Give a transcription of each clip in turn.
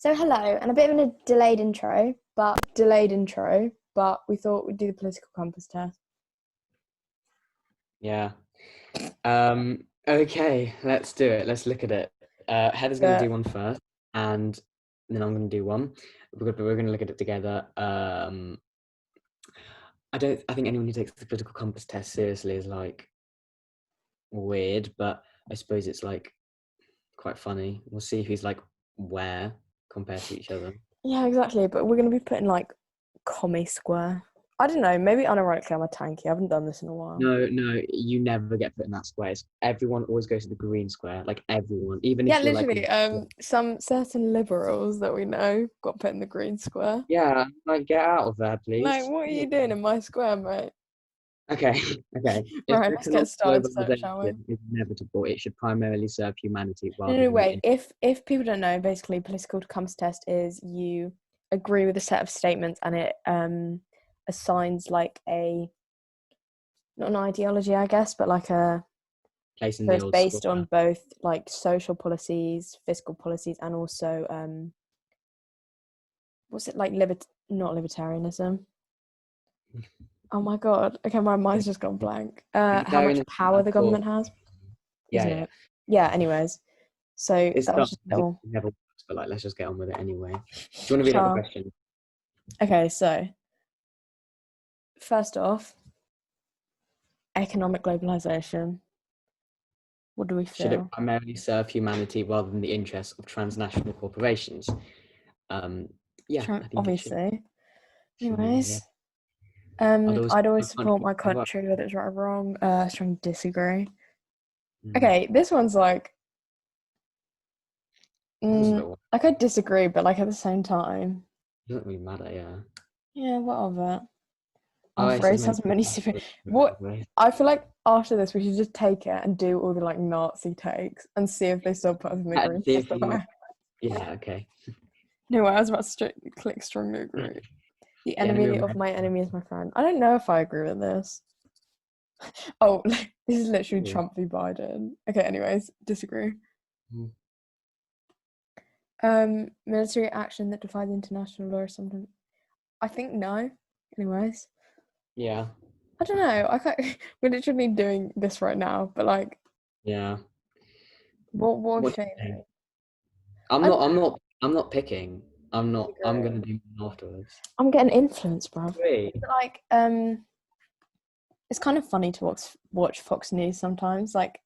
So hello, and a bit of a delayed intro, but we thought we'd do the political compass test. Yeah. Okay, let's do it. Let's look at it. Heather's going to do one first, and then I'm going to do one. We're going to look at it together. I think anyone who takes the political compass test seriously is like weird, but I suppose it's like quite funny. We'll see who's like where compared to each other. Yeah, exactly. But we're going to be putting like commie square. I don't know. Maybe unironically, I'm a tanky. I haven't done this in a while. No, you never get put in that square. Everyone always goes to the green square. Like everyone, even if you're literally. like, Some certain liberals that we know got put in the green square. yeah, like get out of there, please. Like, what are you doing in my square, mate? Okay. Right, let's get started, shall we? Globalization is inevitable. It should primarily serve humanity rather No, than wait. If people don't know, basically, political compass test is you agree with a set of statements and it assigns like not an ideology, I guess, but like place in so the it's old based square. on both like social policies, fiscal policies, and also what's it like not libertarianism. Oh my god. Okay, my mind's just gone blank. How much power the government has. Yeah, Isn't it? Yeah, anyways. So it's that was just it never works, but like let's just get on with it anyway. Do you want to read out the question? Okay, so first off, economic globalization. What do we feel? Should it primarily serve humanity rather than the interests of transnational corporations? Yeah, I think obviously. Anyways, yeah. I'd always support my country, whether it's right or wrong. I strongly disagree. Okay, this one's like, like I disagree, but like at the same time, it doesn't really matter. Yeah. Yeah, whatever. Oh, race has many What I feel like after this, we should just take it and do all the like Nazi takes and see if they still put us in the green. Yeah. Okay. No, I was about to click strongly agree. The enemy of my enemy is my friend. I don't know if I agree with this. Oh, this is literally Trump v Biden. Okay, anyways, disagree. Military action that defies international law or something. I think no. Anyways. Yeah. I don't know. We're literally doing this right now, but like. Yeah. What feeling? I'm not picking. I'm gonna do one afterwards. I'm getting influenced, bro. Great. Like it's kind of funny to watch Fox News sometimes. Like,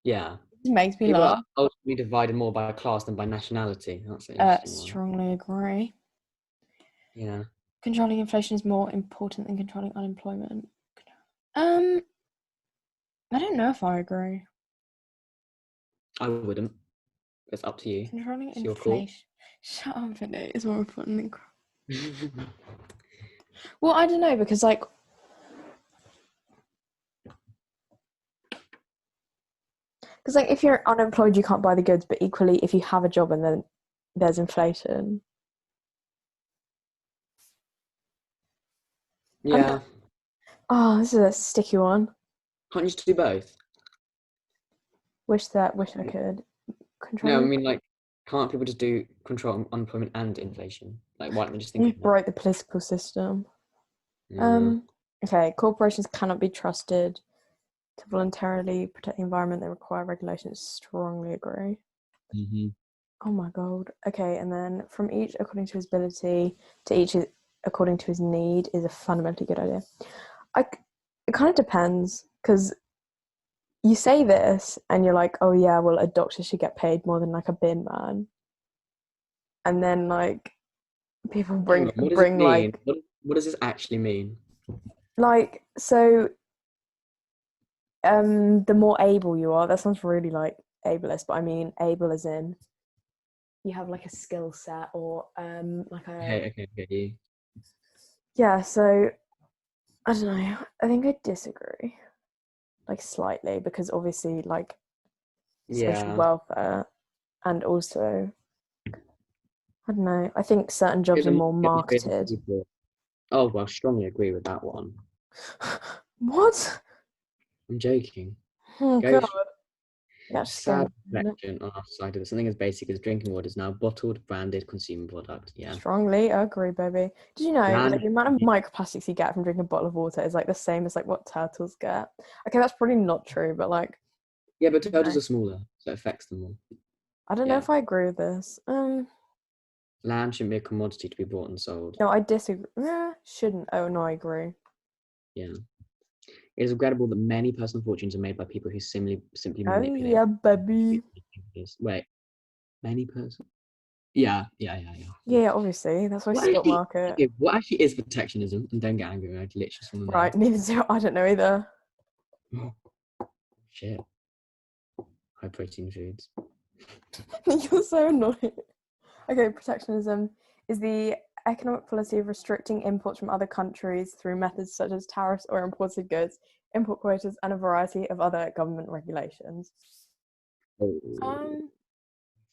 yeah, it makes me People laugh. are ultimately divided more by class than by nationality. That's an interesting one. Strongly agree. Yeah. Controlling inflation is more important than controlling unemployment. I don't know if I agree. I wouldn't. It's up to you. Controlling inflation. Shut up, Vinnie. It's more important than. Well, I don't know because like. Because like if you're unemployed, you can't buy the goods, but equally, if you have a job and then there's inflation. Yeah. Oh, this is a sticky one. Can't you just do both? Wish I could. No, I mean like, can't people just do control unemployment and inflation? Like, why don't we just think? Break the political system. Okay, corporations cannot be trusted to voluntarily protect the environment. They require regulations. Strongly agree. Mm-hmm. Oh my god. Okay, and then from each according to his ability to each according to his need is a fundamentally good idea. It kind of depends because you say this and you're like, oh yeah, well a doctor should get paid more than like a bin man, and then like people bring like what does this actually mean? Like so. The more able you are, that sounds really like ableist, but I mean able as in you have like a skill set or like a okay. Yeah, so I don't know. I think I disagree. Like slightly, because obviously like social welfare and also I don't know, I think certain jobs are more marketed. Oh well, strongly agree with that one. What? I'm joking. Oh god. That's Sad scary, isn't it? reflection on our society that something as basic as drinking water is now a bottled, branded consumer product. Yeah. Strongly agree, baby. Did you know Land. like the amount of microplastics you get from drinking a bottle of water is like the same as like what turtles get? Okay, that's probably not true, but like, Yeah, but you turtles know, are smaller, so it affects them more. I don't know Yeah. if I agree with this. Land shouldn't be a commodity to be bought and sold. No, I disagree. Shouldn't. Oh no, I agree. Yeah. It is regrettable that many personal fortunes are made by people who simply Oh manipulate. yeah, baby. Wait, many person? Yeah. Yeah, obviously. That's why stock market. Okay, what actually is protectionism? And don't get angry, I literally just want to know. Right, neither do I don't know either. Oh, shit. High protein foods. You're so annoying. Okay, protectionism is the economic policy of restricting imports from other countries through methods such as tariffs or imported goods, import quotas, and a variety of other government regulations. Oh, Um,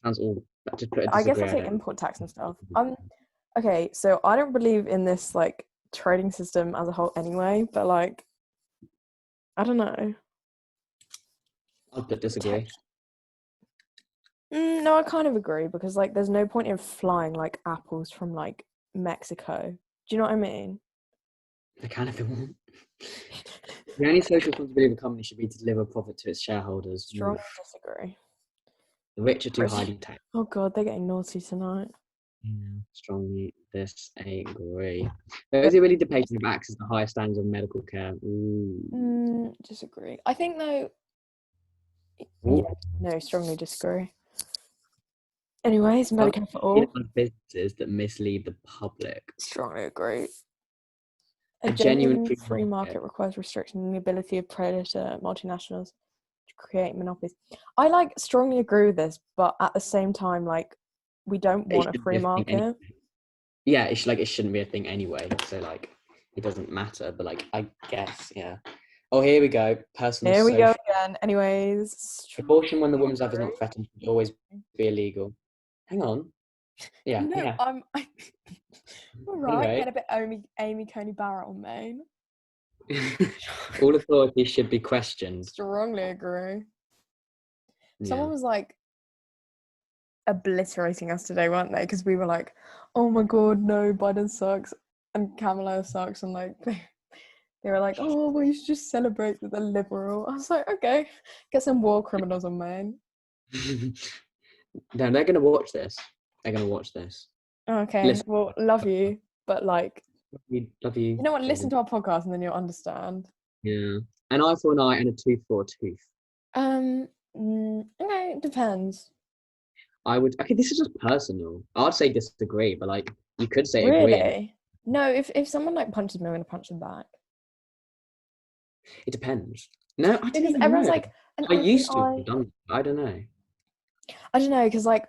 sounds all. Just put a I guess disagree. that's I like don't. import tax and stuff. Okay, so I don't believe in this like trading system as a whole anyway, but like, I don't know. I'll put disagree. Protection. No, I kind of agree because like, there's no point in flying like apples from like Mexico. Do you know what I mean? I kind of want. The only social responsibility of a company should be to deliver profit to its shareholders. Strongly disagree. The rich are too British. highly taxed. Oh god, they're getting naughty tonight. Yeah, strongly disagree. Those who really debating have access to higher standards of medical care. Ooh. Disagree. I think though. Yeah, Ooh. no, strongly disagree. Anyways, Some Medicare for all. businesses that mislead the public. Strongly agree. A A genuine genuine free free market. market requires restricting the ability of predator multinationals to create monopolies. I like strongly agree with this, but at the same time, like we don't It want a should be free a thing market. yeah, it's like it shouldn't be a thing anyway. So like it doesn't matter. But like I guess, yeah. Oh, here we go. Personal Here we go social again. Anyways, abortion when the woman's life is agree. not threatened should always be illegal. Hang on. Yeah, No, yeah. all right. Anyway, Get a bit Amy Coney Barrett on me. all authority should be questioned. Strongly agree. Yeah. Someone was like obliterating us today, weren't they? Because we were like, "Oh my god, no, Biden sucks," and Kamala sucks, and like they were like, "Oh, well, you should just celebrate that they're liberal." I was like, "Okay, get some war criminals on, man." No, they're gonna watch this. They're gonna watch this. Okay, Listen, well, love you, but like, we love you, you know what? Listen Jaden. to our podcast, and then you'll understand. Yeah. An eye for an eye and a tooth for a tooth. Okay, it depends. I would. Okay, this is just personal. I'd say disagree, but like you could say agree, and Really? No, if someone like punches me, I'm gonna punch them back it depends. No, I don't because even everyone's know. like an I eye for an used to have eye. done. I don't know. I don't know because like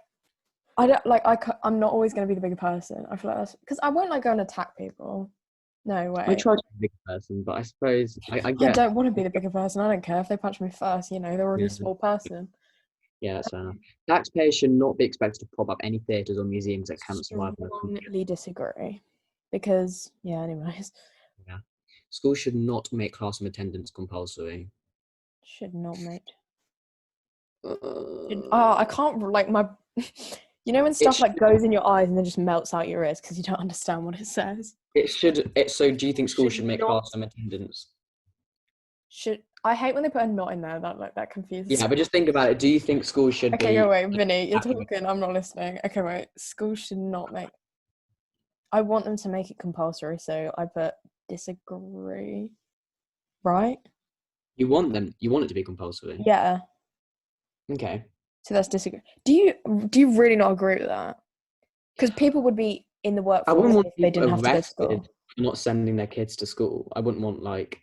I don't like I'm not always going to be the bigger person. I feel like that's because I won't like go and attack people. No I way. try to be a big person, but I suppose I I get. don't want to be the bigger person. I don't care if they punch me first. You know, they're already Yeah, a small person. yeah, that's fair enough. Taxpayers should not be expected to prop up any theatres or museums that cannot survive in a country. Strongly disagree because yeah. Anyways, Yeah. Schools should not make classroom attendance compulsory. should not make. Oh, I Uh, can't like my. You know when it stuff should. like goes in your eyes and then just melts out your ears because you don't understand what it says. It should. So, do you think schools Should should make not. classroom attendance? Should I hate when they put a not in there? That confuses Yeah, me. but just think about it. Do you think schools should Okay, go be away, Vinny. You're having? talking. I'm not listening. Okay, wait. Schools should not make. I want them to make it compulsory, so I put disagree. Right? You want them? You want it to be compulsory? Yeah. Okay. So that's disagree. Do you really not agree with that? Because people would be in the I workforce wouldn't want if they people didn't have to go to arrested school. for not sending their kids to school. I wouldn't want like.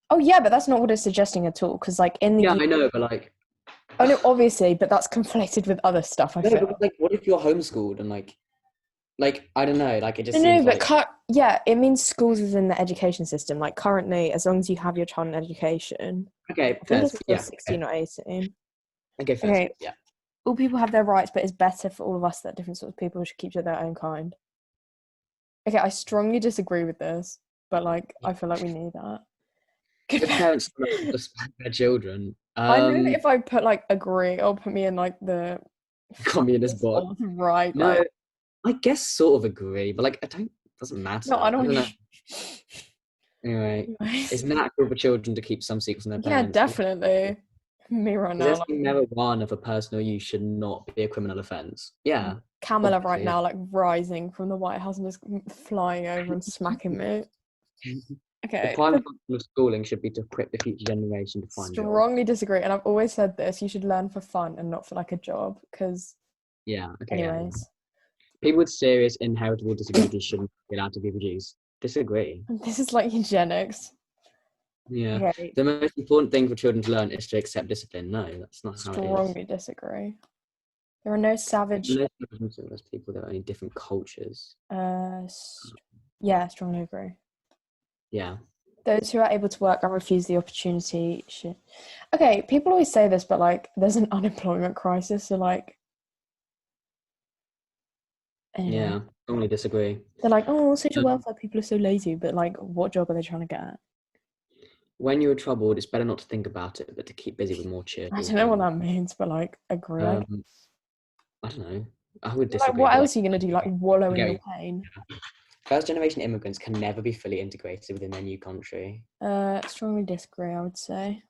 Oh yeah, but that's not what it's suggesting at all. Because like in the Yeah, I know, but like. oh no, obviously, but that's conflated with other stuff. I No, feel. because like, what if you're homeschooled and like I don't know, like it No, just no, seems but like yeah, it means schools within the education system. Like currently, as long as you have your child in education, okay, I think it's first, until yeah, 16 or 18. okay, first, Okay, yeah. all people have their rights, but it's better for all of us that different sorts of people should keep to their own kind. Okay, I strongly disagree with this, but like I feel like we need that. If Goodbye. parents are not to spend their children, I know that Um, if I put like agree, it'll put me in like the communist fascist bot. or the right. Like, No, I guess sort of agree, but like I don't. Doesn't no, I matter. I don't. don't know. Anyway, it's Anyways, natural for children to keep some secrets from their yeah, parents. Because definitely. Me right now, there's like never one of a personal use should not be a criminal offence. Yeah, Camilla right obviously, yeah. now, like rising from the White House and just flying over and smacking me. The Okay, primary function of schooling should be to equip the future generation to find jobs. strongly disagree. And I've always said this: you should learn for fun and not for like a job. Because, Yeah, okay, yeah. anyways, People with serious inheritable disabilities shouldn't be allowed to be produced. Disagree. this is like eugenics. Yeah. Okay, The most important thing for children to learn is to accept discipline. No, that's not how it is. strongly disagree. There are no savage. There's people that are only different cultures. Uh, yeah, strongly agree. Yeah. Those who are able to work and refuse the opportunity should. Okay, people always say this, but like, there's an unemployment crisis. So like, anyway, Yeah. Only disagree. they're like, oh, social Um, welfare people are so lazy. But like, what job are they trying to get? when you're troubled, it's better not to think about it, but to keep busy with more I cheerful don't know what things. that means, but like, agree. I guess. I don't know. I would Like, disagree, what but like, else are you gonna do? Like, wallow I in get your you. pain? First generation immigrants can never be fully integrated within their new country. Strongly disagree. I would say.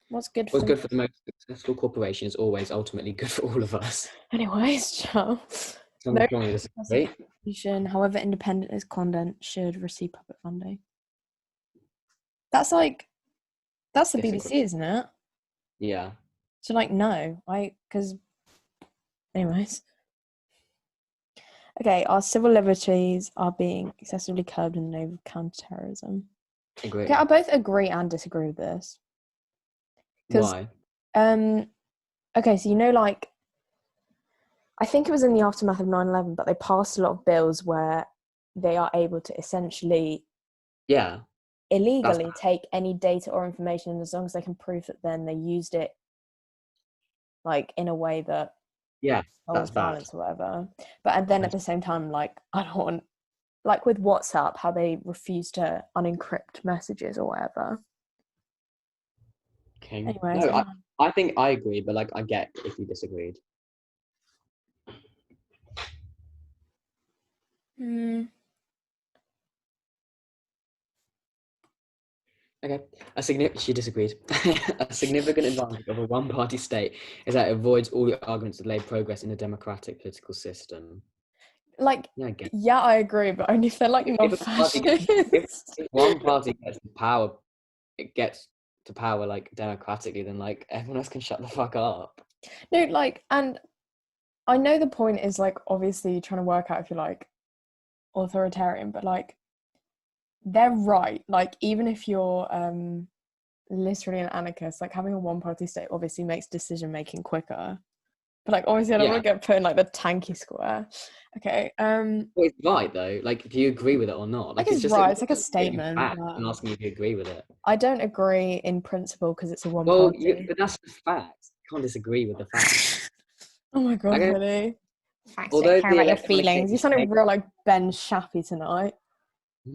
What's good What's for? good for the most successful corporation is always ultimately good for all of us. Anyways, Joe. So I'm No strongly disagree. prosecution, however independent as content, should receive public funding. That's like that's the Disagree. BBC, isn't it? Yeah. So like, no, because anyways. Okay, our civil liberties are being excessively curbed in the name of counterterrorism. Okay, I Agree. both agree and disagree with this. Because Why? um okay, so like I think it was in the aftermath of 9/11, but they passed a lot of bills where they are able to essentially Yeah. That's illegally take any data or information, and as long as they can prove that then they used it like in a way that yeah. That's holds bad. violence or whatever. But and then at the same time, like, I don't want, like with WhatsApp, how they refuse to unencrypt messages or whatever. Okay. Anyways, No, I think I agree, but like I get if you disagreed. mm, Okay. She disagreed. A significant advantage of a one-party state is that it avoids all the arguments that delay progress in a democratic political system. like, Yeah, I get. yeah, I agree, but only if they're like If not a party, fascist. if one party gets the power, it gets to power like democratically, then like everyone else can shut the fuck up. No, like, and I know the point is like obviously trying to work out if you're like authoritarian, but like they're right. Like, even if you're literally an anarchist, like having a one party state obviously makes decision making quicker. But like obviously I don't Yeah. want to get put in like the tanky square. Okay. Well, it's right though. Like, do you agree with it or not? I Like, guess it's just right, it's like a stating statement, fact but and asking if you agree with it. I don't agree in principle because it's a one Well, party. but that's the fact. You can't disagree with the fact. Oh my god, Okay. really? Facts don't Although care the about your electronic feelings. You age sounded makes real like Ben Shappy tonight.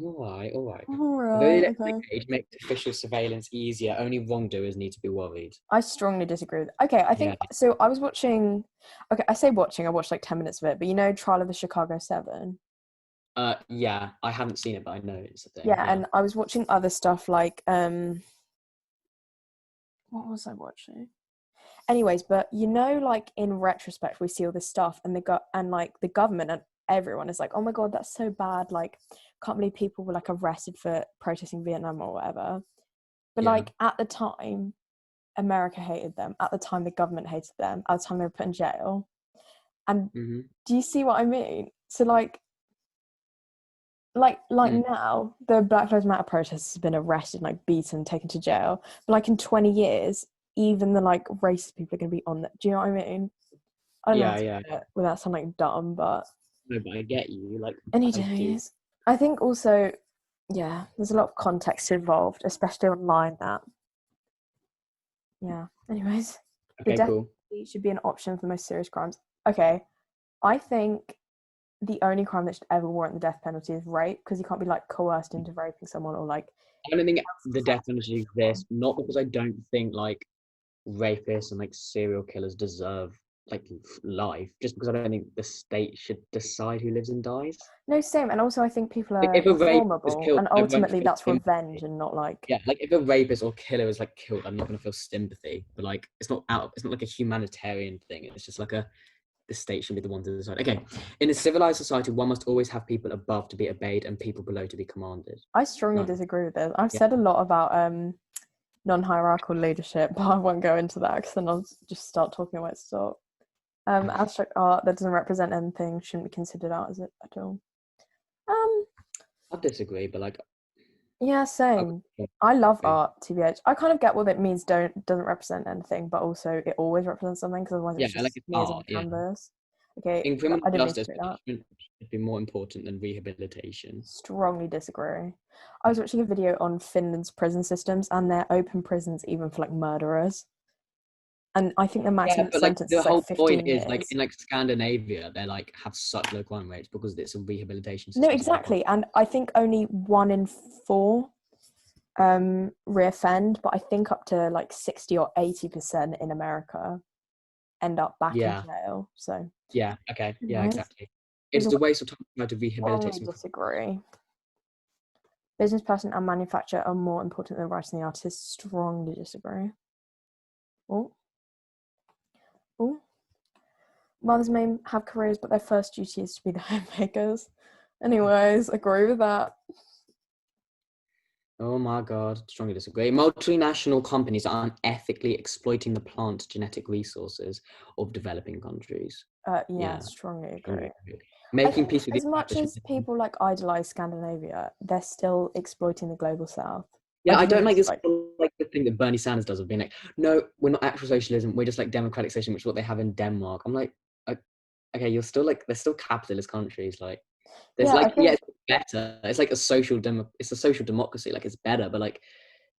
all right. Although the Alright, electronic okay. age makes official surveillance easier, only wrongdoers need to be worried. I strongly disagree with okay, I Yeah. think so I was watching okay, I say watching, I watched like 10 minutes of it, but you know Trial of the Chicago 7? Yeah. I haven't seen it, but I know it's a thing. Yeah, Yeah. and I was watching other stuff like what was I watching? Anyways, but you know, like in retrospect, we see all this stuff, and and like the government and everyone is like, "Oh my god, that's so bad!" Like, can't believe people were like arrested for protesting Vietnam or whatever. But Yeah. like at the time, America hated them. At the time, the government hated them. At the time, they were put in jail. And Hmm. do you see what I mean? So like Mm. now, the Black Lives Matter protests has been arrested, like beaten, taken to jail. But like in 20 years, even the like racist people are going to be on that. Do you know what I mean? I don't know how Yeah. to Yeah. put it without sounding dumb, but No, but I get you. Like, any I do. days. I think also, yeah, there's a lot of context involved, especially online. That yeah. Anyways, the Okay. death Cool. penalty should be an option for the most serious crimes. Okay, I think the only crime that should ever warrant the death penalty is rape, because you can't be like coerced into raping someone or like. I don't think the death penalty exists, not because I don't think like rapists and like serial killers deserve like life, just because I don't think the state should decide who lives and dies. No, same. And also, I think people Like are if a rapist is vulnerable, killed, and I won't ultimately feel that's revenge sympathy. and not like. Yeah, like if a rapist or killer is like killed, I'm not gonna feel sympathy. But like it's not like a humanitarian thing. It's just like the state should be the one to decide. Okay, in a civilized society, one must always have people above to be obeyed and people below to be commanded. I strongly No. disagree with this. I've Yeah. said a lot about non-hierarchical leadership, but I won't go into that because then I'll just start talking about stuff. Abstract art that doesn't represent anything shouldn't be considered art as it at all. I disagree, but like Yeah, same. I love art, TBH. I kind of get what it means doesn't represent anything, but also it always represents something, because otherwise yeah, it's like just it's smears on art. the Yeah, canvas. Okay, in criminal I didn't mean to justice, say that. punishment should be more important than rehabilitation. Strongly disagree. I was watching a video on Finland's prison systems, and they're open prisons even for like murderers. And I think the Yeah, maximum but like sentence the is like whole point 15 is like years. in like Scandinavia, they like have such low crime rates because it's a rehabilitation No, system. So they can't. exactly. And I think only 1 in 4 reoffend, but I think up to like 60 or 80% in America end up back in Yeah, jail. So, yeah, okay, yeah, anyways, exactly. either It's way, a waste of time to try to rehabilitate strongly some. disagree. Business person and manufacturer are more important than writing the artist. Strongly disagree. Oh, oh. Mothers may have careers, but their first duty is to be the homemakers. Anyways, agree with that. Oh my God, strongly disagree. Multinational companies are unethically exploiting the plant genetic resources of developing countries. Yeah, Yeah, strongly strongly agree. agree. I Making think peace with the as much as establishment. people like idolize Scandinavia, they're still exploiting the global south. I Yeah, I just think don't like it's this like, like the thing that Bernie Sanders does of being like, no, we're not actual socialism, we're just like democratic socialism, which is what they have in Denmark. I'm like, okay, you're still like, they're still capitalist countries. Like, there's yeah, I like, yeah, think, it's better. It's like it's a social democracy. Like, it's better. But like,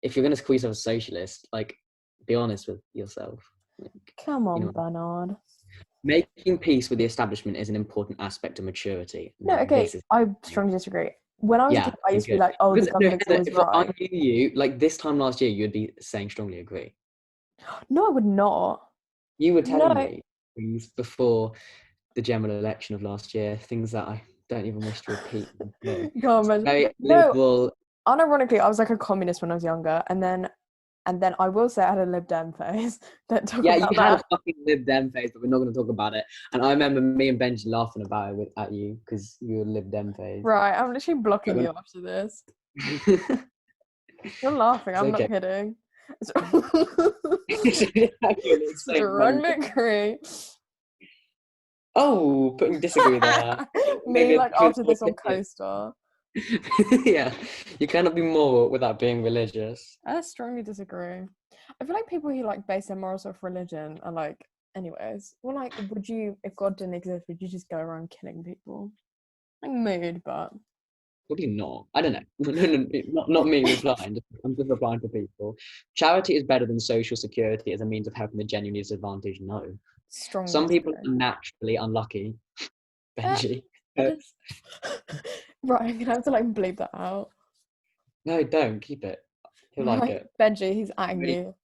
if you're gonna call yourself a socialist, like, be honest with yourself. Like, come you on, know, Bernard. making peace with the establishment is an important aspect of maturity. No, Now, okay, this is I strongly disagree. When I was a yeah, kid, I okay, used to be good. like, oh, the Because no, government's Heather, always if I right. knew you like this time last year, you'd be saying strongly agree. No, I would not. You were telling No, me things before the general election of last year, things that I don't even wish to repeat. can't imagine. Very No, liberal. unironically, I was like a communist when I was younger, and then I will say I had a Lib Dem phase. Don't talk Yeah, you about had a that. fucking Lib Dem phase, but we're not going to talk about it. And I remember me and Benji laughing about it at you because you were Lib Dem phase. Right, I'm literally blocking But you after this. it's You're laughing. I'm not okay. kidding. Actually, explain one Strongly thing. agree. Oh, putting disagree there. Me, Maybe a like bit after more this on CoStar. yeah, you cannot be moral without being religious. I strongly disagree. I feel like people who like base their morals off religion are like, anyways. Well, like, would you, if God didn't exist, would you just go around killing people? Like, mood, but Probably not. I don't know. Not me replying. I'm just replying for people. Charity is better than social security as a means of helping the genuinely disadvantaged. No. strongly Some people disagree. are naturally unlucky. Uh, Benji. I just right. I'm gonna have to like bleep that out. No, don't keep it. He'll like Right, it. Benji, he's at Really? you.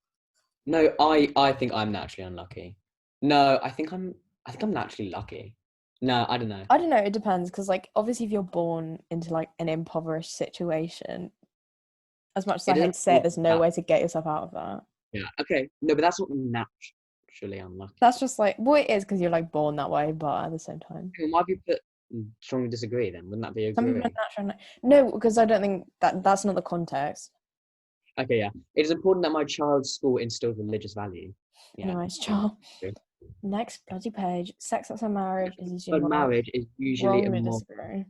No, I think I'm naturally unlucky. No, I think I'm naturally lucky. No, I don't know. I don't know. It depends because, like, obviously, if you're born into like an impoverished situation, as much as I It hate isn't to say it, there's no that. way to get yourself out of that. Yeah. Okay. No, but that's not naturally unlucky. That's just like, well, it is because you're like born that way, but at the same time, Why have you put strongly disagree then? Wouldn't that be some people agree? are natural. No, because I don't think that's not the context. Okay, yeah. It is important that my child's school instills religious value. Yeah. Anyways, Strongly Charles. disagree. Next bloody page. Sex outside marriage is usually But immoral. marriage is usually Wrongly immoral. disagree.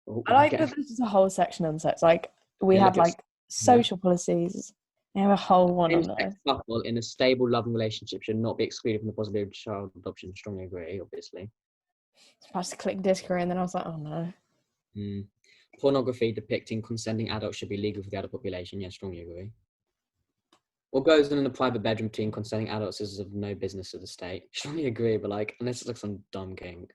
Oh, I like okay. that there's just a whole section on sex. Like we Yeah, have look at like yeah. social policies. We have a whole one on Same-sex this. couple in a stable, loving relationship should not be excluded from the possibility of child adoption. Strongly agree, obviously. I was about to click disagree, and then I was like, oh no. Mm. Pornography depicting consenting adults should be legal for the adult population. Yeah, strongly agree. What goes on in a private bedroom between consenting adults is of no business of the state. Strongly agree, but like, unless it's like some dumb kink.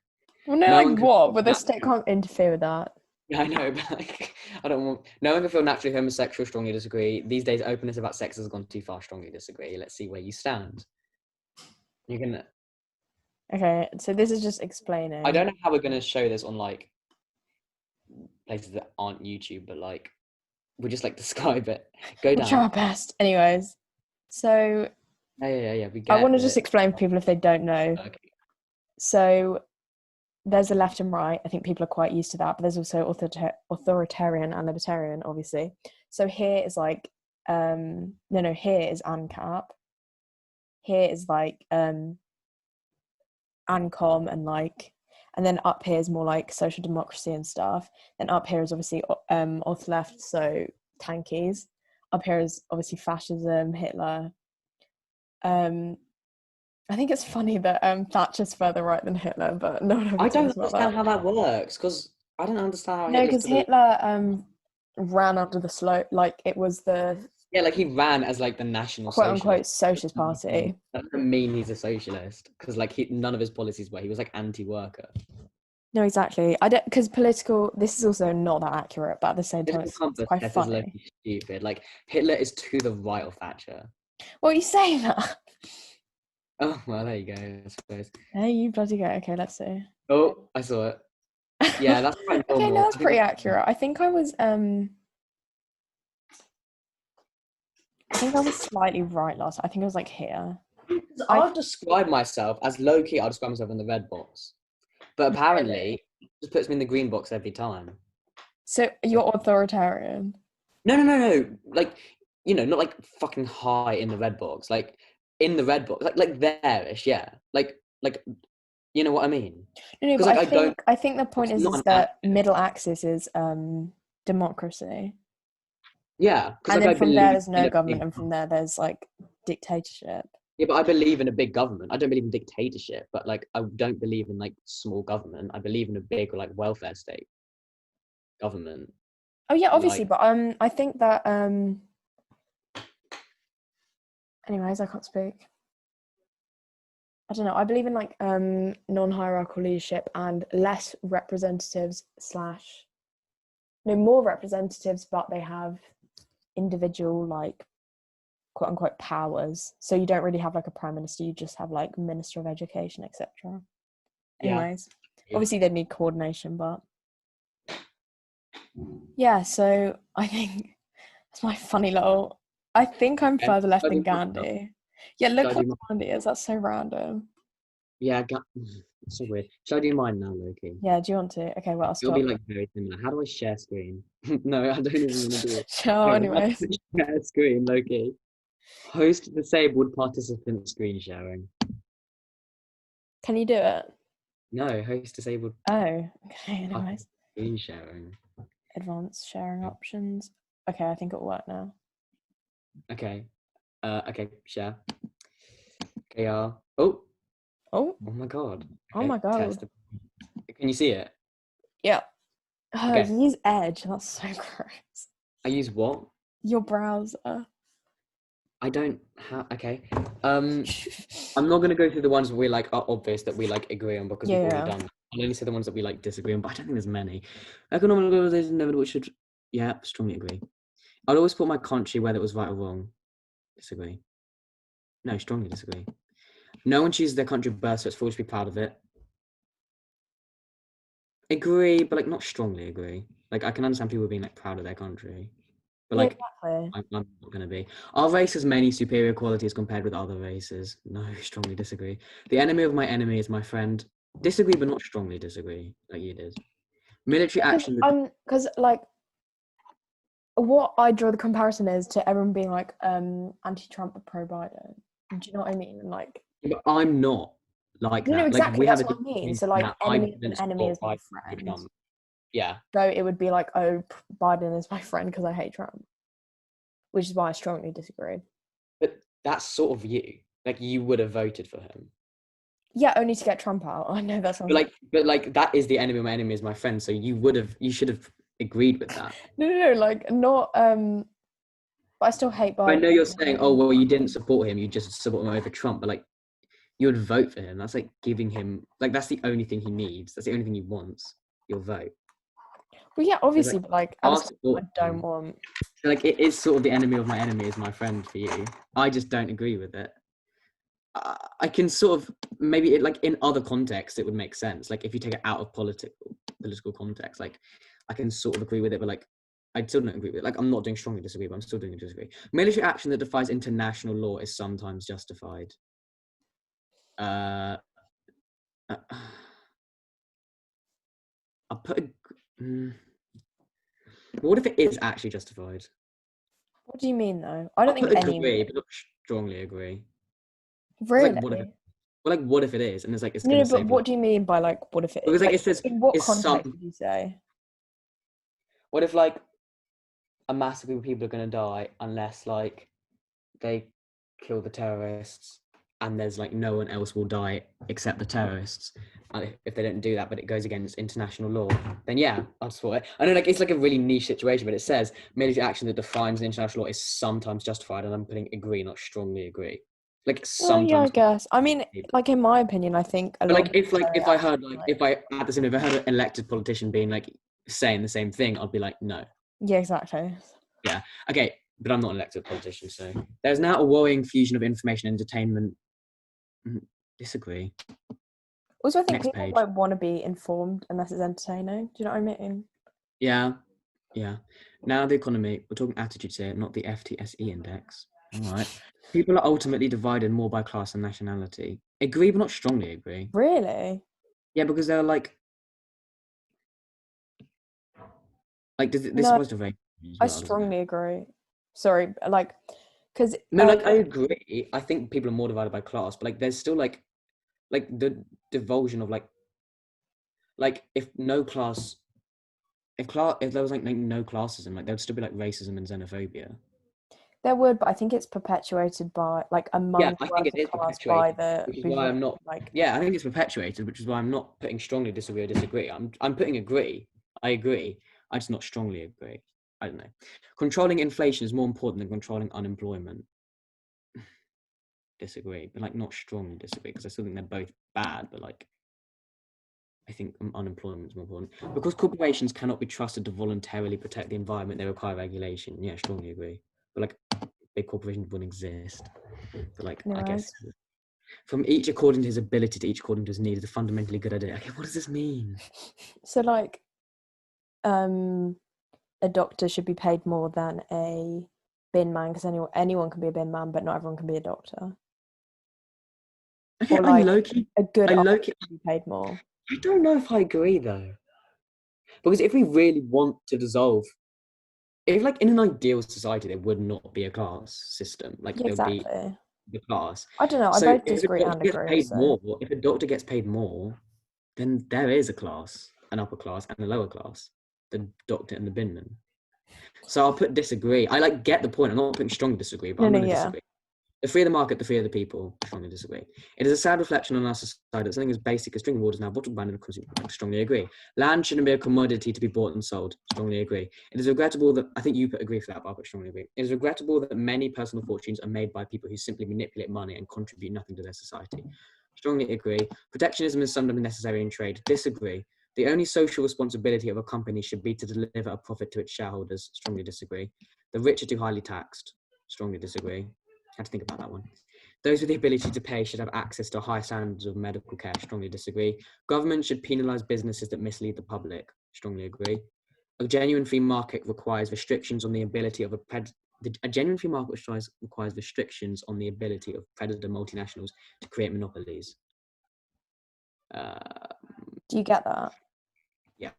Well, no, No like one can what? feel But the state naturally. can't interfere with that. Yeah, I know, but like, I don't want. No one can feel naturally homosexual. Strongly disagree. These days, openness about sex has gone too far. Strongly disagree. Let's see where you stand. You can. Okay, so this is just I explaining. don't know how we're gonna show this on like places that aren't YouTube, but like we just like describe it. Go We'll try down. our best. Anyways, so Yeah. We I want get to just it. explain for people if they don't know. Okay. So there's a left and right. I think people are quite used to that, but there's also authoritarian and libertarian, obviously. So here is like, no, here is ANCAP. Here is like ANCOM and like, and then up here is more like social democracy and stuff. Then up here is obviously auth left, so tankies. Up here is obviously fascism, Hitler. Um, I think it's funny that Thatcher's further right than Hitler, but no one ever I don't talks about understand that. how that works because I don't understand how No, Hitler's because to the Hitler ran under the slope, like it was the yeah, like he ran as like the National quote unquote Socialist. socialist party. That doesn't mean he's a socialist because like none of his policies were. He was like anti-worker. No, exactly. I don't because political. This is also not that accurate, but at the same time, Political it's compass quite test is funny. literally stupid. Like Hitler is to the right of Thatcher. Well, you say that. Oh well, there you go. I suppose. Hey, you bloody go. Okay, let's see. Oh, I saw it. Yeah, that's quite Okay, no, normal. that's I think pretty that's, accurate. I think I was slightly right last. I think it was like here. I I'll describe myself as low key. I'll describe myself in the red box, but really. apparently, it just puts me in the green box every time. So So, you're authoritarian. no. Like not like fucking high in the red box. Like in the red box, like there-ish. Yeah, like you know what I mean? No, no, Because but like I don't. I think the point It's not is an ad. that middle axis is democracy. Yeah, because And like then I from there, believe there's in no a government, big. and from there, there's like dictatorship. Yeah, but I believe in a big government. I don't believe in dictatorship, but like I don't believe in like small government. I believe in a big like welfare state government. Oh yeah, obviously, Like but I think that anyways, I can't speak. I don't know. I believe in like non-hierarchical leadership and less representatives slash no more representatives, but they have individual like quote unquote powers. So you don't really have like a prime minister. You just have like minister of education, etc. yeah, Anyways, obviously they need coordination, but yeah. So I think it's my funny little. I think I'm okay. further left Should I than do mine now? Gandhi. Yeah, Should I look what do mine? Gandhi is. That's so random. Yeah, it's so weird. Should I do mine now, Loki? Yeah, do you want to? Okay, well, I'll It'll be stop. like very similar. How do I share screen? No, I don't even want to do it. Sure, Hang on, how do anyways. I share screen, Loki? Host disabled participant screen sharing. Can you do it? No, host disabled Oh, okay, participant anyways. screen sharing. Advanced sharing options. Okay, I think it'll work now. Okay. Okay, share. KR. Oh, Oh, oh my god. oh my Okay, god. test. Can you see it? Yeah. Oh, Okay. you use Edge. That's so gross. I use what? Your browser. I don't have. Okay. I'm not gonna go through the ones where we like are obvious that we like agree on because we've already Yeah. done. I'll only say the ones that we like disagree on, but I don't think there's many. Economic globalization inevitable should. Yeah, strongly agree. I'd always put my country whether it was right or wrong. Disagree. No, strongly disagree. No one chooses their country birth, so it's foolish to be proud of it. Agree, but like not strongly agree. Like I can understand people being like proud of their country, but Yeah, like exactly. I'm not gonna be. Our race has many superior qualities compared with other races. No, strongly disagree. The enemy of my enemy is my friend. Disagree, but not strongly disagree, like you did. Military Because action. like what I draw the comparison is to everyone being like anti-Trump but pro-Biden. Do you know what I mean? And like But I'm not like no, that. Like exactly. we have That's a what I difference mean. between So like that. I enemy of an didn't enemy support is my Biden to friend. Trump. Yeah, So it would be like, oh, Biden is my friend because I hate Trump, which is why I strongly disagree. but that's sort of you. Like you would have voted for him. Yeah, only to get Trump out. I know that sounds But like that is the enemy of my enemy is my friend. So you should have agreed with that. no, like not but I still hate I Biden. know you're saying, oh well, you didn't support him, you just support him over Trump, but like you would vote for him. That's like giving him, like, that's the only thing he needs. That's the only thing he wants. Your vote. Well, yeah, So, obviously, like, but like at the our same time, support I don't him. want. So, like, it is sort of the enemy of my enemy is my friend for you. I just don't agree with it. I can sort of maybe it, like, in other contexts it would make sense. Like if you take it out of political context, like I can sort of agree with it, but like I still don't agree with it. Like I'm not doing strongly disagree, but I'm still doing disagree. Military action that defies international law is sometimes justified. Uh, uh I'll put what if it is actually justified? What do you mean though? I don't I'll think put any. agree, but not strongly agree. It's like what if Really? what if it is, and it's like it's No, gonna no, say but like what do you mean by like what if it because like like it says in what is some context would you say? what if like a massive group of people are gonna die unless like they kill the terrorists and there's like no one else will die except the terrorists if they don't do that, but it goes against international law, then yeah, I'll support it. I know like it's like a really niche situation, but it says military action that defines international law is sometimes justified, and I'm putting agree, not strongly agree. Like Oh yeah, I sometimes, guess. I mean, like in my opinion, I think a but lot of like military if I action, heard like if I at the same if I heard an elected politician being like saying the same thing, I'd be like no. yeah, exactly. Yeah. Okay. But I'm not an elected politician, so there's now a worrying fusion of information and entertainment. Disagree. Also, I think Next people page. don't want to be informed unless it's entertaining. Do you know what I mean? Yeah. Yeah. Now the economy. We're talking attitudes here, not the FTSE index. All right. People are ultimately divided more by class and nationality. Agree, but not strongly agree. Really? Yeah, because they're like this No, applies to race as I well, doesn't it? strongly agree. Sorry, like, because No, like I agree. I think people are more divided by class, but like there's still like the divulsion of like if no class if there was like no classism, like there would still be like racism and xenophobia. there would, but I think it's perpetuated by like Yeah, among I the think it working is class by perpetuated, the which is why I'm bourgeoisie. not. Like, Yeah, I think it's perpetuated, which is why I'm not putting strongly disagree or disagree. I'm putting agree. I agree. I just not strongly agree. I don't know. Controlling inflation is more important than controlling unemployment. Disagree, but like not strongly disagree because I still think they're both bad. But like I think unemployment is more important because corporations cannot be trusted to voluntarily protect the environment. They require regulation. Yeah, strongly agree. But like big corporations wouldn't exist. But like I guess anyways. from each according to his ability to each according to his need is a fundamentally good idea. Okay, what does this mean? So like, um, a doctor should be paid more than a bin man because anyone can be a bin man, but not everyone can be a doctor. Okay, Or like a good I artist low-key, should be paid more. I don't know if I agree though. Because if we really want to dissolve, if like in an ideal society there would not be a class system, like Yeah, there would be exactly. the class. I don't know. I So both if a disagree doctor and gets agree. paid So more, if a doctor gets paid more, then there is a class, an upper class and a lower class, the doctor and the binman. So I'll put disagree. I like get the point. I'm not putting strongly disagree, but no, I'm no, going to yeah. disagree. The free of the market, the free of the people. Strongly disagree. It is a sad reflection on our society that something as basic as drinking water is now bottled banned and consumed. Strongly agree. Land shouldn't be a commodity to be bought and sold. Strongly agree. It is regrettable that I think you put agree for that, but I put strongly agree. It is regrettable that many personal fortunes are made by people who simply manipulate money and contribute nothing to their society. Strongly agree. Protectionism is sometimes necessary in trade. Disagree. The only social responsibility of a company should be to deliver a profit to its shareholders. Strongly disagree. The rich are too highly taxed. Strongly disagree. I had to think about that one. Those with the ability to pay should have access to high standards of medical care. Strongly disagree. Government should penalise businesses that mislead the public. Strongly agree. A genuine free market requires restrictions on the ability of a genuine free market requires restrictions on the ability of predator multinationals to create monopolies. Do you get that? Yeah.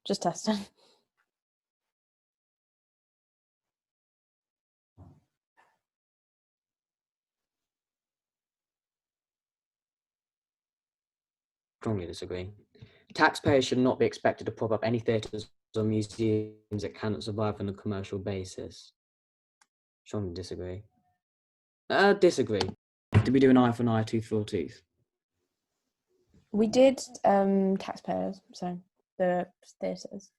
Just testing. Strongly disagree. Taxpayers should not be expected to prop up any theatres or museums that cannot survive on a commercial basis. Strongly disagree. Disagree. Did we do an eye for an eye, tooth for a tooth? We did taxpayers, so the theatres.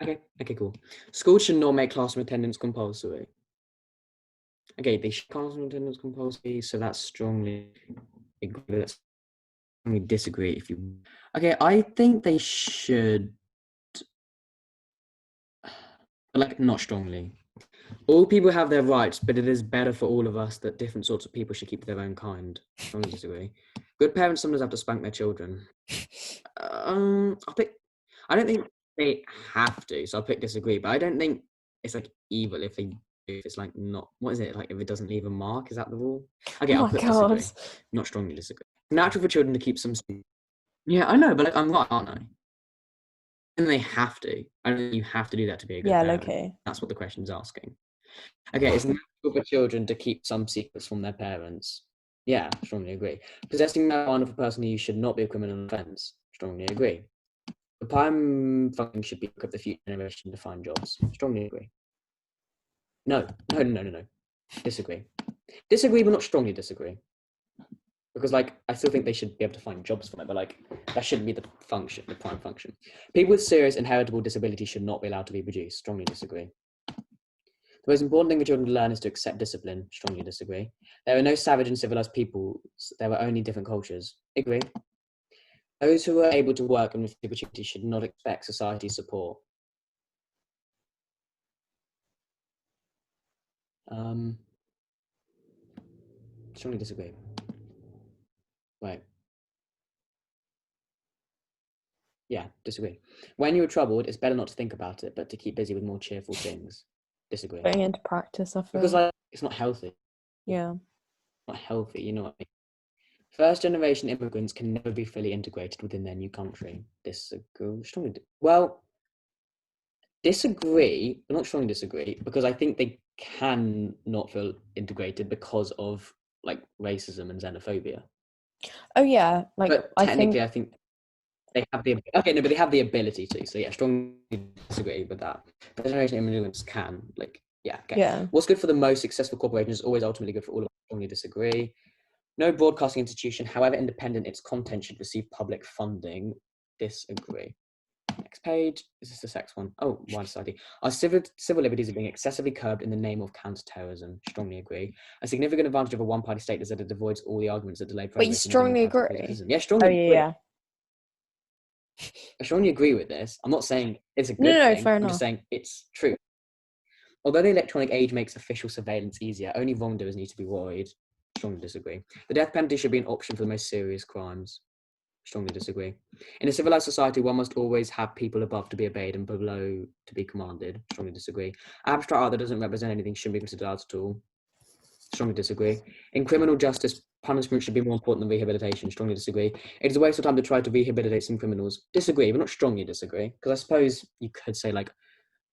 Okay, cool. Schools should not make classroom attendance compulsory. Okay, they should constant attendance compulsory, so that's strongly agree. That's strongly disagree. If you, okay, I think they should, but like not strongly. All people have their rights, but it is better for all of us that different sorts of people should keep their own kind. Strongly disagree. Good parents sometimes have to spank their children. I'll pick. I don't think they have to, so I'll pick disagree. But I don't think it's like evil if they if it's like not. What is it like if it doesn't leave a mark? Is that the rule? Okay, Oh I'll my put god. disagree. Not strongly disagree. Natural for children to keep some. Yeah, I know, but like I'm not, aren't I? And they have to. I don't think you have to do that to be a good Yeah, parent. okay. That's what the question's asking. Okay, it's natural for children to keep some secrets from their parents. Yeah, strongly agree. Possessing marijuana of a person who should not be a criminal offence. Strongly agree. The prime function should be to equip the future generation to find jobs. Strongly agree. No. Disagree. Disagree, but not strongly disagree. Because like I still think they should be able to find jobs from it, but like that shouldn't be the function, the prime function. People with serious inheritable disability should not be allowed to be produced. Strongly disagree. The most important thing for children to learn is to accept discipline. Strongly disagree. There are no savage and civilized people. There are only different cultures. Agree. Those who are able to work and receive opportunity should not expect society's support. Strongly disagree. Right. Yeah, disagree. When you're troubled, it's better not to think about it, but to keep busy with more cheerful things. Disagree. Putting into practice, I Because feel. like it's not healthy. Yeah. Not healthy, you know what I mean? First generation immigrants can never be fully integrated within their new country. Disagree. Well, disagree, but not strongly disagree, because I think they can not feel integrated because of like racism and xenophobia. Oh yeah, like But I technically, think I think they have the okay, no, but they have the ability to. So yeah, strongly disagree with that. But generation immigrants can like yeah. Okay, yeah. what's good for the most successful corporation is always ultimately good for all of us. Strongly disagree. No broadcasting institution, however independent its content, should receive public funding. Disagree. Next page. Is this the sex one? Oh, wider society. Our civil liberties are being excessively curbed in the name of counter-terrorism. Strongly agree. A significant advantage of a one-party state is that it avoids all the arguments that delay But you progress in strongly democratic agree. criticism. Yeah, Oh strongly yeah, agree. yeah. I strongly agree with this. I'm not saying it's a No, good no, thing. fair I'm just enough. saying it's true. Although the electronic age makes official surveillance easier, only wrongdoers need to be worried. Strongly disagree. The death penalty should be an option for the most serious crimes. Strongly disagree. In a civilized society, one must always have people above to be obeyed and below to be commanded. Strongly disagree. Abstract art that doesn't represent anything shouldn't be considered art at all. Strongly disagree. In criminal justice, punishment should be more important than rehabilitation. Strongly disagree. It is a waste of time to try to rehabilitate some criminals. Disagree, but not strongly disagree. Because I suppose you could say like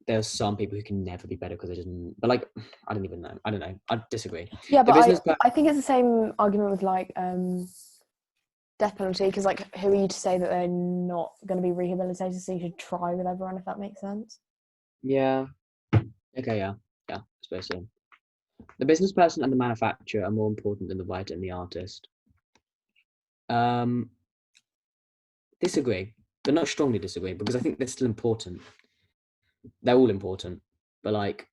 there's some people who can never be better because they just. But like, I don't even know. I don't know. I disagree. Yeah, The but business. I think it's the same argument with like death penalty, because like who are you to say that they're not going to be rehabilitated, so you should try with everyone, if that makes sense. Yeah. Okay. Yeah. Yeah. I suppose so. The business person and the manufacturer are more important than the writer and the artist. Um, disagree, but not strongly disagree because I think they're still important. They're all important, but like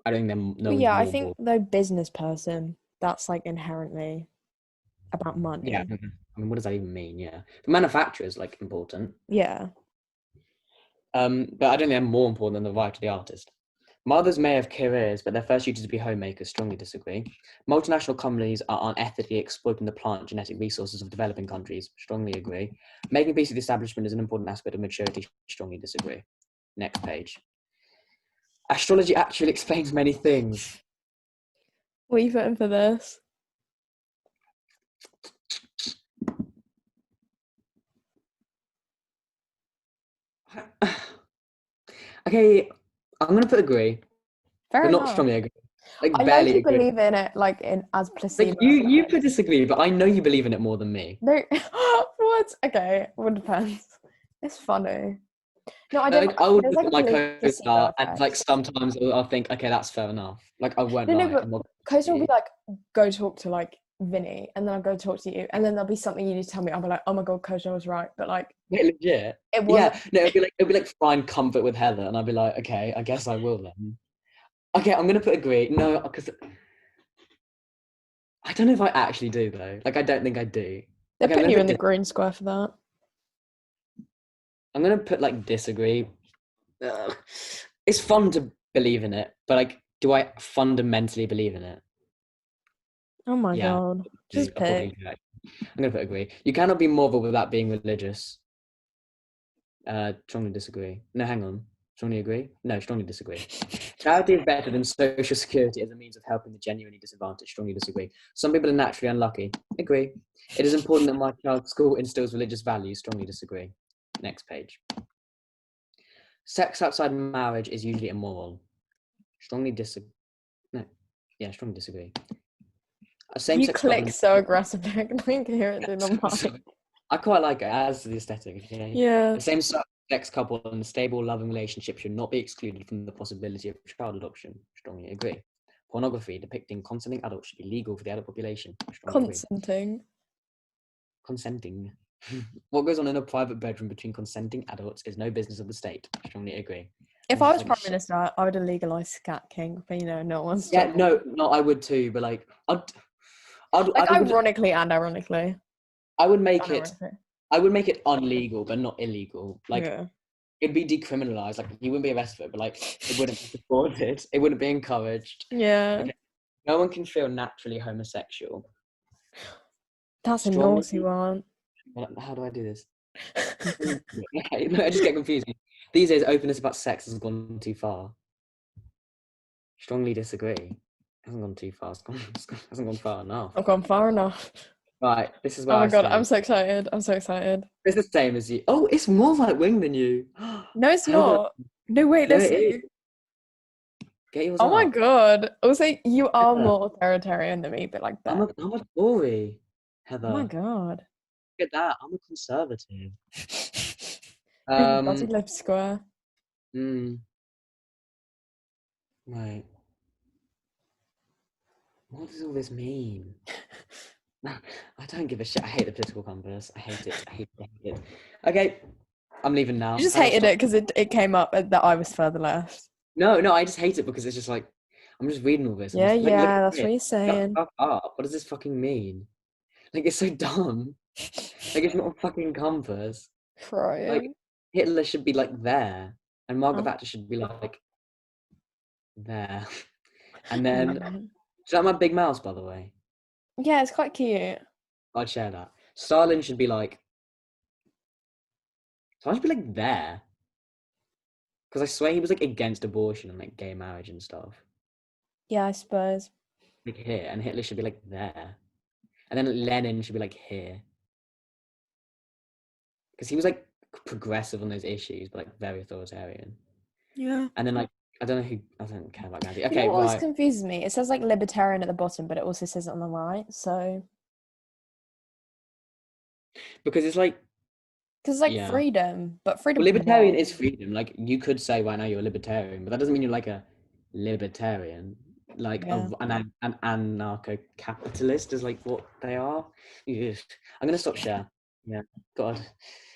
I don't think no Well, one's yeah, I more think important. though business person, that's like inherently about Yeah, money. I mean, what does that even mean? Yeah, the manufacturer is like important, Yeah. but I don't think they're more important than the writer or the artist. Mothers may have careers, but their first duty is to be homemakers. Strongly disagree. Multinational companies are unethically exploiting the plant genetic resources of developing countries. Strongly agree. Making peace with the establishment is an important aspect of maturity. Strongly disagree. Next page. Astrology actually explains many things. What are you putting for this? Okay, I'm gonna put agree, Fair but not enough. strongly agree. Like I barely low-key agree. believe in it, like in as Like placebo you effect. could disagree, but I know you believe in it more than me. No, what? Okay, well, depends. It's funny. No, I don't. Like I would There's look like at a my placebo co-star and like effect. sometimes I'll think, okay, that's fair enough. Like I won't No, no, lie. but I'm not Coach will be you. like, go talk to like Vinny, and then I'll go talk to you, and then there'll be something you need to tell me. I'll be like, oh my god, Coach, I was right, but like, Wait, legit? it wasn't. Yeah. No, it'd be like find comfort with Heather, and I'd be like, okay, I guess I will then. Okay, I'm gonna put agree. No, because I don't know if I actually do though. Like, I don't think I do. They're Okay, I'm putting gonna you in put the green square for that. I'm gonna put like disagree. Ugh. It's fun to believe in it, but like, do I fundamentally believe in it? Oh my Yeah, god. Just I'll probably pick. do that. I'm gonna put agree. You cannot be moral without being religious. Strongly disagree. No, hang on. Strongly agree? No, strongly disagree. Charity is better than social security as a means of helping the genuinely disadvantaged. Strongly disagree. Some people are naturally unlucky. Agree. It is important that my child's school instills religious values. Strongly disagree. Next page. Sex outside marriage is usually immoral. Strongly disagree. No. Yeah, strongly disagree. A You same-sex couple. click so aggressively. I can like hear it in the mic. I quite like it as the aesthetic. Okay. Yeah. A same-sex couple in a stable, loving relationship should not be excluded from the possibility of child adoption. Strongly agree. Pornography depicting consenting adults should be legal for the adult population. Strongly agree. Consenting. Consenting. What goes on in a private bedroom between consenting adults is no business of the state. Strongly agree. If I'm I just was like, Prime Minister, I would have legalised scat king, but no one's yeah, talking. no, I would too, but like, Like I would, ironically and ironically. I would make it, Unironically. I would make it unlegal, but not illegal. Like, Yeah. it'd be decriminalized. Like, you wouldn't be arrested for it, but like, it wouldn't be supported. It wouldn't be encouraged. Yeah. Okay, no one can feel naturally homosexual. That's a Strongly. naughty one. How do I do this? Okay, no, I just get confused. These days, openness about sex has gone too far. Strongly disagree. Hasn't gone too far. Hasn't gone far enough. I've gone far enough. Right, this is where Oh my I god, I'm stand. so excited. I'm so excited. It's the same as you. Oh, it's more right wing than you. No, it's Heather, not. No, wait, no, let's it is. see. Get yours Oh my up. god. Also, you are Heather, more authoritarian than me, but like that. I'm a Tory. Oh my Heather, god. look at that. I'm a conservative. Your body Um, lips square. mm, right. What does all this mean? I don't give a shit. I hate the political compass. I hate it. I hate it. I hate it. Okay, I'm leaving You now. just Heather, hated it stop. because it came up that I was further left. No, I just hate it because it's just like I'm just reading all this. I'm Yeah, just like, look yeah, at that's what it. you're Shut the saying. fuck up. What does this fucking mean? Like, it's so dumb. Like, it's not a fucking compass. Like, Crying. Hitler should be like there, and Margaret Oh, Thatcher should be like there. And then, man. is that my big mouse, by the way? Yeah, it's quite cute. I'd share that. Stalin should be like, Stalin should be like there, because I swear he was like against abortion and like gay marriage and stuff. Yeah, I suppose. Like here, and Hitler should be like there, and then Lenin should be like here, because he was like progressive on those issues, but like very authoritarian. Yeah. And then like I don't know who I don't care about Gandhi. You know Okay, what always right, confuses me? It says like libertarian at the bottom, but it also says it on the right. So, because it's like because it's like yeah. freedom, but Well, freedom from libertarian what? is freedom. Like you could say right now you're a libertarian, but that doesn't mean you're like a libertarian. Like Yeah. an anarcho-capitalist is like what they are. Ugh. I'm gonna stop share. Yeah, God.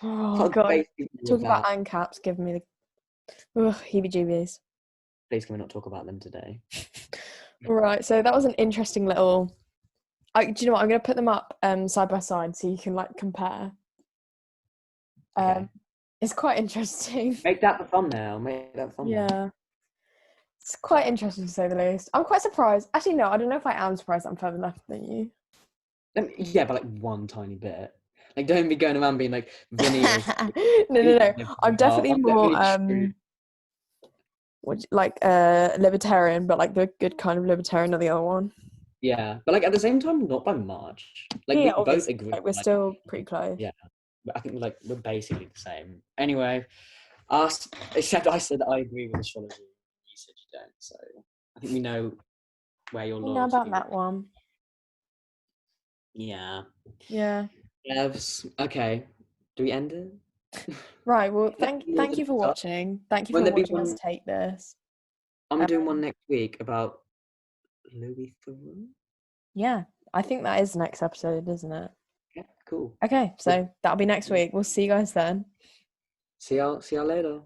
Oh What a god. base people Talk with about that. ANCAPs giving me the heebie-jeebies. Please can we not talk about them today? Right. So that was an interesting little. Do you know what? I'm gonna put them up side by side so you can like compare. Okay. Um, it's quite interesting. Make that the thumbnail. Make that the thumbnail. Yeah. It's quite interesting to say the least. I'm quite surprised. Actually, no, I don't know if I am surprised I'm further left than you. Yeah, but like one tiny bit. Like don't be going around being like Vinnie is No. I'm definitely I'm more definitely true. like libertarian, but like the good kind of libertarian, not the other one. Yeah, but like at the same time, not by much. Like Yeah, we both obviously. agree. Like we're Like still pretty close. yeah, but I think like we're basically the same. Anyway, us except I said I agree with astrology. You said you don't. So I think we know where your You know loyalty about lies. that one. Yeah. Yeah. Yes. Okay. Do we end it? Right. Well, You want thank to you for start? watching. Thank you When for there be watching us one, take this. I'm Um, doing one next week about Louis Theroux. yeah, I think that is the next episode, isn't it? Yeah, cool. Okay, Well, so that'll be next week. We'll see you guys then. see y'all later.